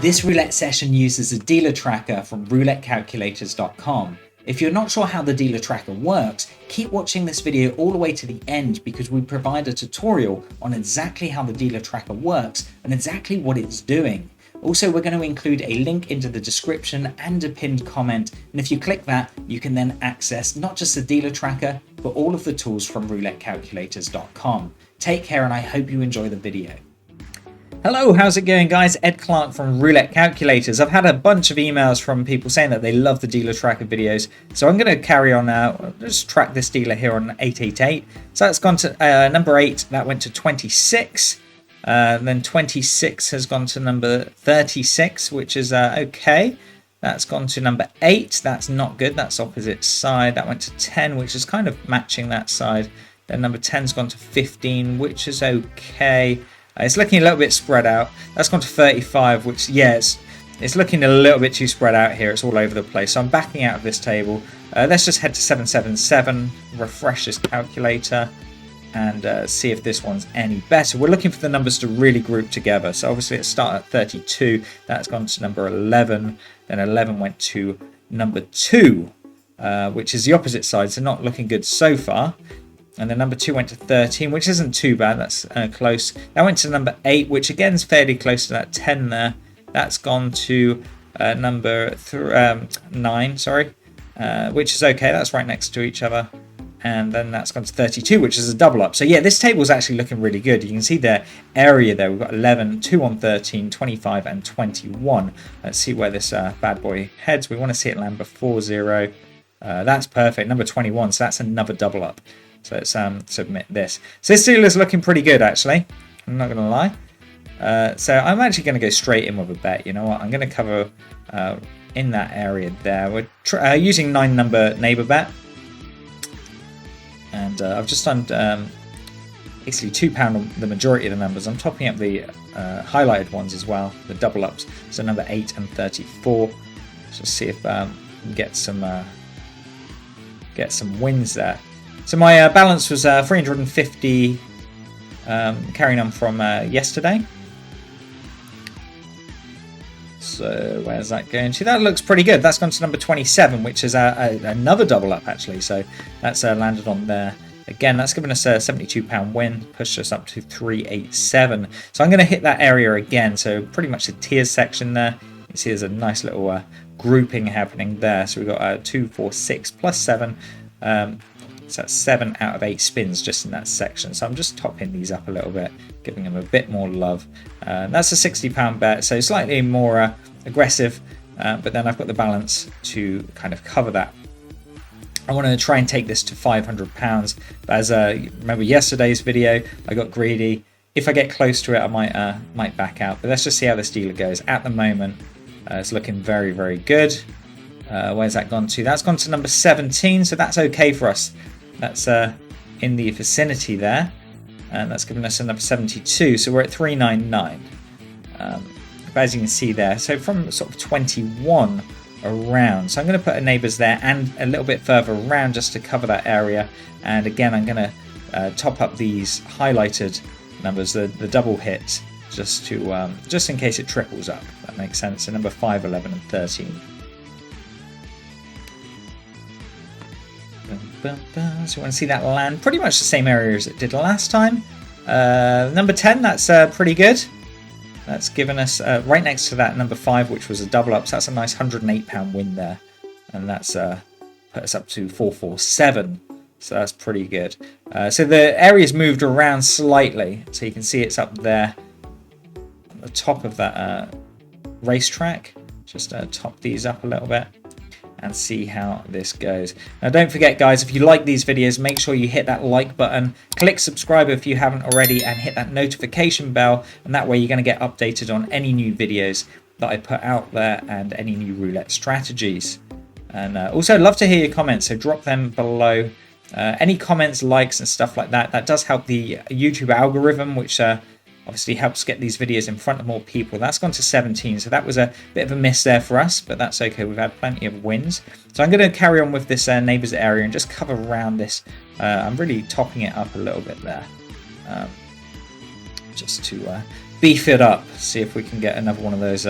This roulette session uses a dealer tracker from roulettecalculators.com. If you're not sure how the dealer tracker works, keep watching this video all the way to the end because we provide a tutorial on exactly how the dealer tracker works and exactly what it's doing. Also, we're going to include a link into the description and a pinned comment, and if you click that, you can then access not just the dealer tracker, but all of the tools from roulettecalculators.com. Take care, and I hope you enjoy the video. Hello, how's it going, guys? Ed Clark from Roulette Calculators. I've had a bunch of emails from people saying that they love the dealer tracker videos, so I'm going to carry on now. Just track this dealer here on 888. So that's gone to number 8, that went to 26. Then 26 has gone to number 36, which is okay. That's gone to number 8. That's not good. That's opposite side. That went to 10, which is kind of matching that side. Then number 10's gone to 15, which is okay. It's looking a little bit spread out. That's gone to 35, which, yeah, it's looking a little bit too spread out here. It's all over the place. So I'm backing out of this table. Let's just head to 777, refresh this calculator, and see if this one's any better. We're looking for the numbers to really group together. So obviously let's start at 32. That's gone to number 11. Then 11 went to number 2, which is the opposite side. So not looking good so far. And then number 2 went to 13, which isn't too bad. That's close. That went to number 8, which again is fairly close to that 10 there. That's gone to number 9, which is okay. That's right next to each other. And then that's gone to 32, which is a double up. So yeah, this table is actually looking really good. You can see the area there. We've got 11, 2 on 13, 25, and 21. Let's see where this bad boy heads. We want to see it land before 0. That's perfect. Number 21. So that's another double up. So let's submit this. So this deal is looking pretty good, actually. I'm not going to lie. So I'm actually going to go straight in with a bet. You know what? I'm going to cover in that area there. We're using 9 number neighbor bet. And I've just done basically £2 on the majority of the numbers. I'm topping up the highlighted ones as well, the double ups. So number 8 and 34. Let's just see if we can get some wins there. So my balance was 350, carrying on from yesterday. So where's that going to? That looks pretty good. That's gone to number 27, which is another double up, actually. So that's landed on there. Again, that's given us a £72 win, pushed us up to 387. So I'm going to hit that area again. So pretty much the tiers section there. You can see there's a nice little grouping happening there. So we've got 2, 4, 6 plus 7. So that's 7 out of 8 spins just in that section. So I'm just topping these up a little bit, giving them a bit more love. That's a £60 bet, so slightly more aggressive, but then I've got the balance to kind of cover that. I want to try and take this to £500. But as remember yesterday's video, I got greedy. If I get close to it, I might back out. But let's just see how this dealer goes. At the moment, it's looking very, very good. Where's that gone to? That's gone to number 17, so that's okay for us. That's in the vicinity there, and that's given us a number 72, so we're at 399. As you can see there, so from sort of 21 around. So I'm going to put a neighbours there and a little bit further around just to cover that area. And again, I'm going to top up these highlighted numbers, the double hit, just in case it triples up. That makes sense. So number 5, 11, and 13. So you want to see that land pretty much the same area as it did last time. Number 10, that's pretty good. That's given us right next to that number 5, which was a double up. So that's a nice £108 win there. And that's put us up to 447. So that's pretty good. So the area's moved around slightly. So you can see it's up there at the top of that racetrack. Just top these up a little bit and see how this goes. Now don't forget, guys, if you like these videos, make sure you hit that like button, click subscribe if you haven't already, and hit that notification bell, and that way you're going to get updated on any new videos that I put out there and any new roulette strategies. And also love to hear your comments, so drop them below. Any comments, likes and stuff like that, that does help the YouTube algorithm, which obviously helps get these videos in front of more people. That's gone to 17, so that was a bit of a miss there for us, but that's okay. We've had plenty of wins. So I'm going to carry on with this neighbours area and just cover around this. I'm really topping it up a little bit there, just to beef it up. See if we can get another one of those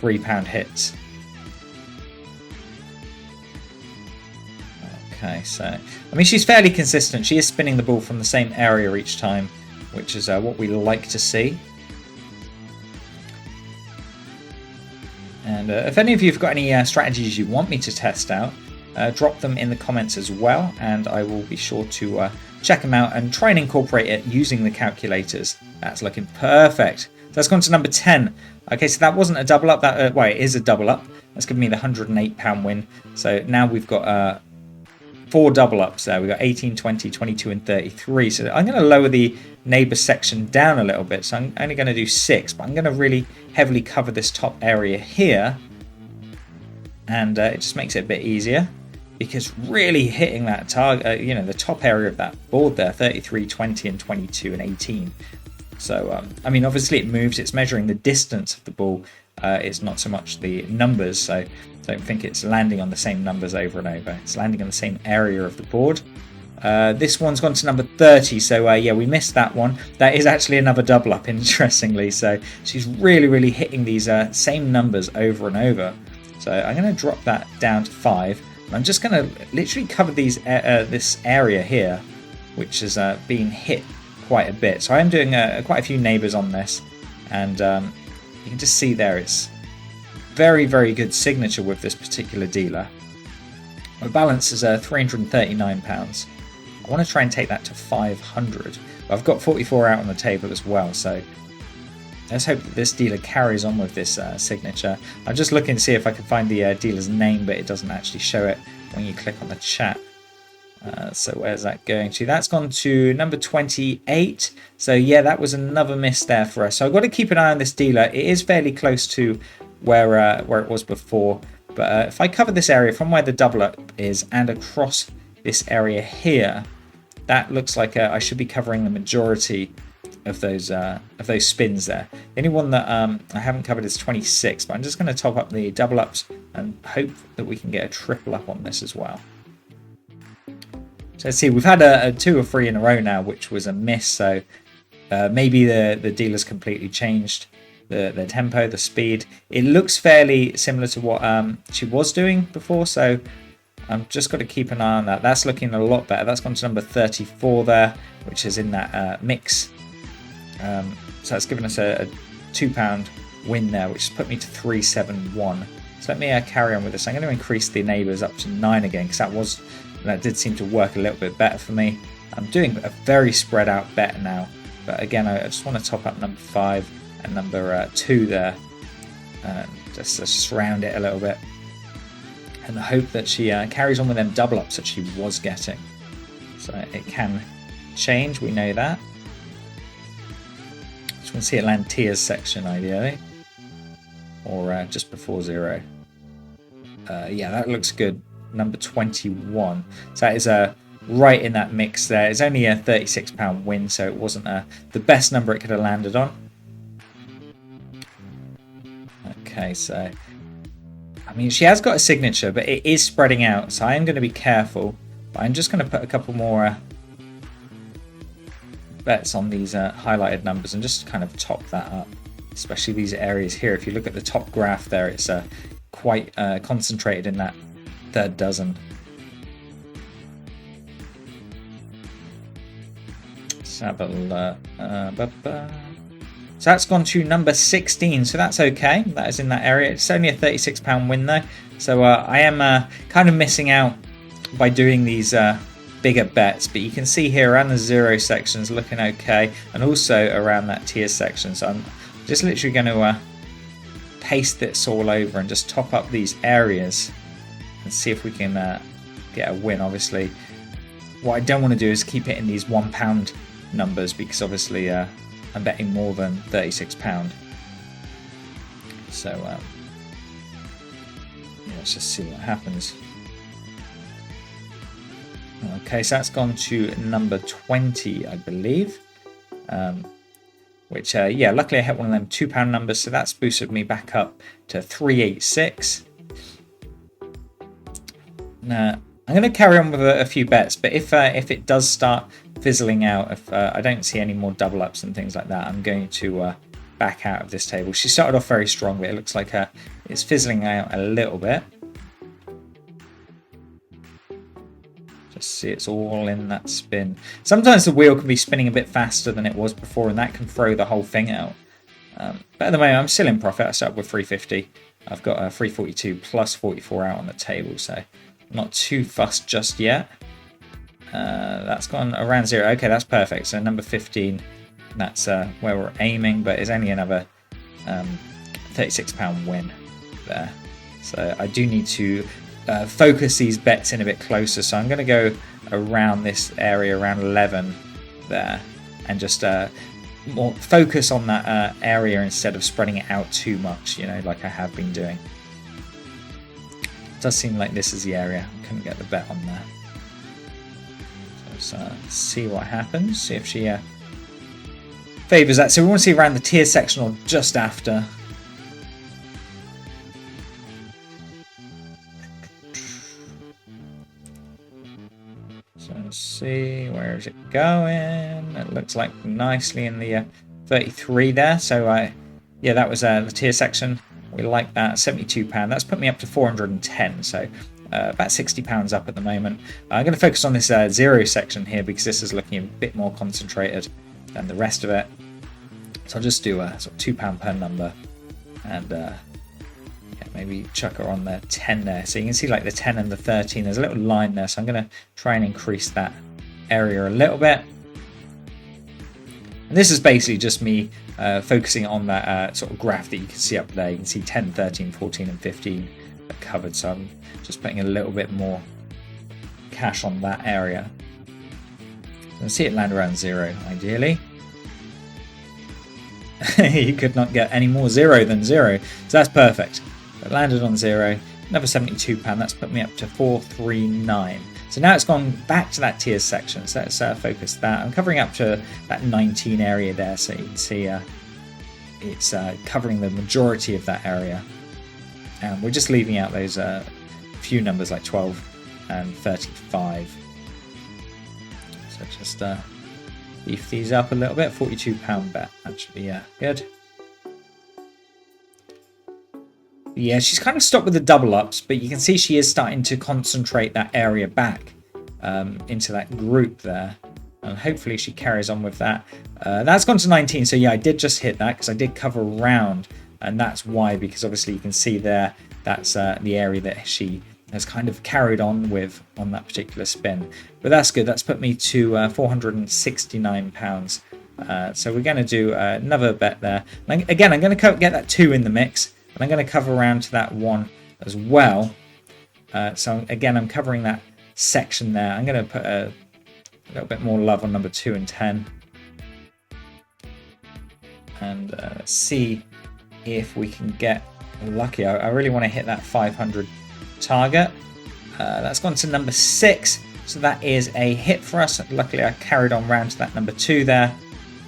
£3 hits. Okay, so I mean, she's fairly consistent. She is spinning the ball from the same area each time, which is what we like to see. And if any of you have got any strategies you want me to test out, drop them in the comments as well, and I will be sure to check them out and try and incorporate it using the calculators. That's looking perfect. So that's gone to number 10. Okay, so that wasn't a double up. That well, it is a double up. That's given me the £108 win. So now we've got 4 double ups there. We've got 18, 20, 22, and 33. So I'm going to lower the neighbor section down a little bit. So I'm only going to do 6, but I'm going to really heavily cover this top area here. And it just makes it a bit easier, because really hitting that target, you know, the top area of that board there, 33, 20, and 22, and 18. So, I mean, obviously it moves. It's measuring the distance of the ball. It's not so much the numbers. So don't think it's landing on the same numbers over and over. It's landing on the same area of the board. This one's gone to number 30. So, yeah, we missed that one. That is actually another double up, interestingly. So she's really hitting these same numbers over and over. So I'm going to drop that down to 5. I'm just going to literally cover these this area here, which is being hit quite a bit. So I am doing quite a few neighbours on this, and you can just see there it's very good signature with this particular dealer. My balance is £339. I want to try and take that to 500. I've got 44 out on the table as well, so let's hope that this dealer carries on with this signature. I'm just looking to see if I can find the dealer's name, but it doesn't actually show it when you click on the chat. So where's that going to? That's gone to number 28. So yeah, that was another miss there for us. So I've got to keep an eye on this dealer. It is fairly close to where it was before. But if I cover this area from where the double up is and across this area here, that looks like I should be covering the majority of those spins there. The only one that I haven't covered is 26, but I'm just going to top up the double ups and hope that we can get a triple up on this as well. So let's see, we've had a 2 or 3 in a row now, which was a miss. So maybe the dealer's completely changed the tempo, the speed. It looks fairly similar to what she was doing before, so I've just got to keep an eye on that. That's looking a lot better. That's gone to number 34 there, which is in that mix. So that's given us a £2 win there, which has put me to 371. So let me carry on with this. I'm going to increase the neighbours up to 9 again, because that did seem to work a little bit better for me. I'm doing a very spread out bet now, but again, I just want to top up number 5 and number 2 there, just round it a little bit, and the hope that she carries on with them double ups that she was getting. So it can change, we know that. Just want to see it land Tia's section ideally, or just before 0. Yeah, that looks good. Number 21. So that is right in that mix there. It's only a £36 win, so it wasn't the best number it could have landed on. Okay, so I mean, she has got a signature, but it is spreading out, so I am going to be careful. But I'm just going to put a couple more bets on these highlighted numbers and just kind of top that up, especially these areas here. If you look at the top graph there, it's quite concentrated in that third dozen. Let's have a look. So that's gone to number 16, so that's okay. That is in that area. It's only a £36 win though, so I am kind of missing out by doing these bigger bets, but you can see here around the 0 sections looking okay, and also around that tier section. So I'm just literally going to paste this all over and just top up these areas and see if we can get a win. Obviously, what I don't want to do is keep hitting these £1 numbers, because obviously I'm betting more than £36. So yeah, let's just see what happens. Okay, so that's gone to number 20, I believe. Which, yeah, luckily I hit one of them £2 numbers, so that's boosted me back up to 386. Now, I'm going to carry on with a few bets, but if it does start fizzling out, if I don't see any more double ups and things like that, I'm going to back out of this table. She started off very strong, but it looks like it's fizzling out a little bit. Just see it's all in that spin. Sometimes the wheel can be spinning a bit faster than it was before, and that can throw the whole thing out. But at the moment, I'm still in profit. I started with 350. I've got a 342 plus 44 out on the table, so I'm not too fussed just yet. That's gone around 0. Okay, that's perfect. So number 15, that's where we're aiming, but it's only another £36 win there. So I do need to focus these bets in a bit closer. So I'm going to go around this area, around 11 there, and just more focus on that area instead of spreading it out too much, like I have been doing. It does seem like this is the area. I couldn't get the bet on there. So let's see what happens, see if she favours that. So we want to see around the tier section or just after. So let's see, where is it going? It looks like nicely in the 33 there. So yeah, that was the tier section. We like that. £72. That's put me up to 410. So about £60 up at the moment. I'm going to focus on this 0 section here because this is looking a bit more concentrated than the rest of it. So I'll just do a sort of £2 per number, and yeah, maybe chuck her on the 10 there. So you can see like the 10 and the 13, there's a little line there. So I'm going to try and increase that area a little bit. And this is basically just me focusing on that sort of graph that you can see up there. You can see 10, 13, 14 and 15 are covered. So I'm just putting a little bit more cash on that area. You'll see it land around 0 ideally. You could not get any more 0 than 0. So that's perfect. It landed on 0. Another £72. That's put me up to 439. So now it's gone back to that tiers section. So let's focus that. I'm covering up to that 19 area there. So you can see it's covering the majority of that area. And we're just leaving out those few numbers like 12 and 35. So just beef these up a little bit. £42 bet, actually, yeah, good. Yeah, she's kind of stopped with the double ups, but you can see she is starting to concentrate that area back into that group there. And hopefully she carries on with that. That's gone to 19, so yeah, I did just hit that because I did cover around, and that's why, because obviously you can see there, that's the area that she has kind of carried on with on that particular spin. But that's good. That's put me to £469. So we're going to do another bet there. And again, I'm going to get that 2 in the mix, and I'm going to cover around to that 1 as well. So again, I'm covering that section there. I'm going to put a little bit more love on number 2 and 10. And let's see if we can get lucky. I really want to hit that 500 target. That's gone to number 6, so that is a hit for us. Luckily I carried on round to that number 2 there,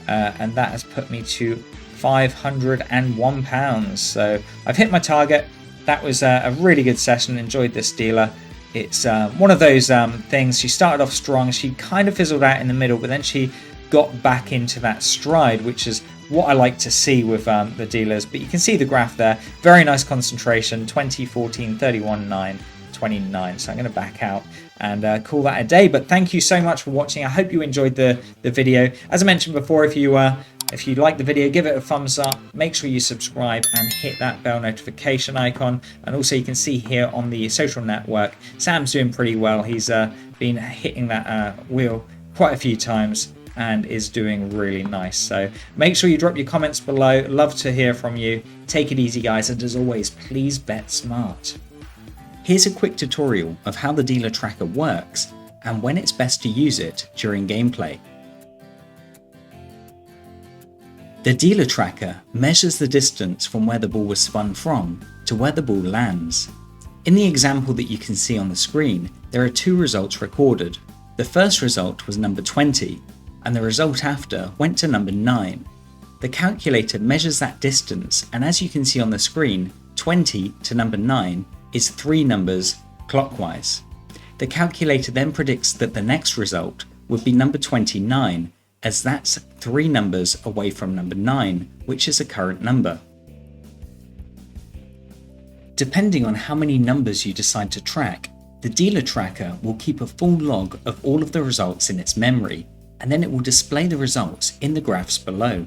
and that has put me to £501. So I've hit my target. That was a really good session. Enjoyed this dealer. It's one of those things. She started off strong, she kind of fizzled out in the middle, but then she got back into that stride, which is what I like to see with the dealers. But you can see the graph there, very nice concentration, 20, 14, 31, 9, 29. So I'm going to back out and call that a day. But thank you so much for watching. I hope you enjoyed the video. As I mentioned before, if you like the video, give it a thumbs up, make sure you subscribe and hit that bell notification icon. And also you can see here on the social network, Sam's doing pretty well. He's been hitting that wheel quite a few times and is doing really nice. So make sure you drop your comments below. Love to hear from you. Take it easy, guys, and as always, please bet smart. Here's a quick tutorial of how the dealer tracker works and when it's best to use it during gameplay. The dealer tracker measures the distance from where the ball was spun from to where the ball lands. In the example that you can see on the screen, there are 2 results recorded. The first result was number 20, and the result after went to number 9. The calculator measures that distance, and as you can see on the screen, 20 to number 9 is 3 numbers clockwise. The calculator then predicts that the next result would be number 29, as that's 3 numbers away from number 9, which is a current number. Depending on how many numbers you decide to track, the dealer tracker will keep a full log of all of the results in its memory, and then it will display the results in the graphs below.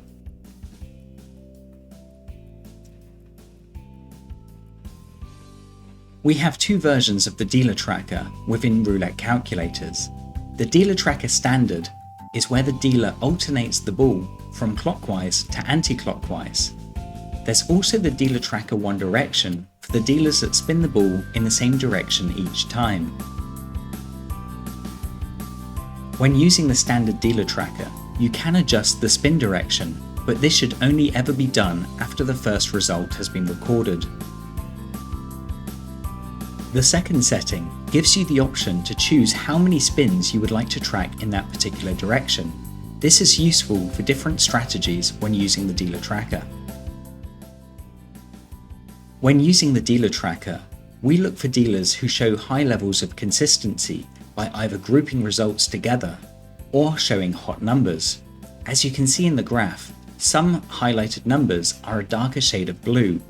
We have 2 versions of the dealer tracker within roulette calculators. The dealer tracker standard is where the dealer alternates the ball from clockwise to anti-clockwise. There's also the dealer tracker One Direction for the dealers that spin the ball in the same direction each time. When using the standard dealer tracker, you can adjust the spin direction, but this should only ever be done after the first result has been recorded. The second setting gives you the option to choose how many spins you would like to track in that particular direction. This is useful for different strategies when using the dealer tracker. When using the dealer tracker, we look for dealers who show high levels of consistency by either grouping results together or showing hot numbers. As you can see in the graph, some highlighted numbers are a darker shade of blue.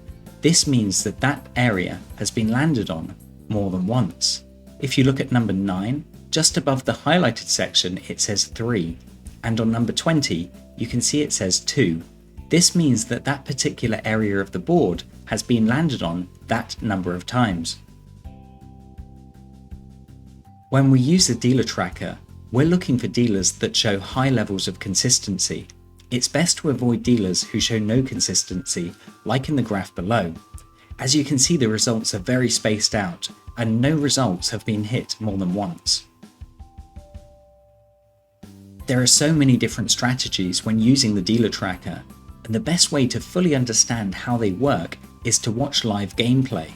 This means that that area has been landed on more than once. If you look at number 9, just above the highlighted section it says 3, and on number 20 you can see it says 2. This means that that particular area of the board has been landed on that number of times. When we use the dealer tracker, we're looking for dealers that show high levels of consistency. It's best to avoid dealers who show no consistency, like in the graph below. As you can see, the results are very spaced out, and no results have been hit more than once. There are so many different strategies when using the dealer tracker, and the best way to fully understand how they work is to watch live gameplay.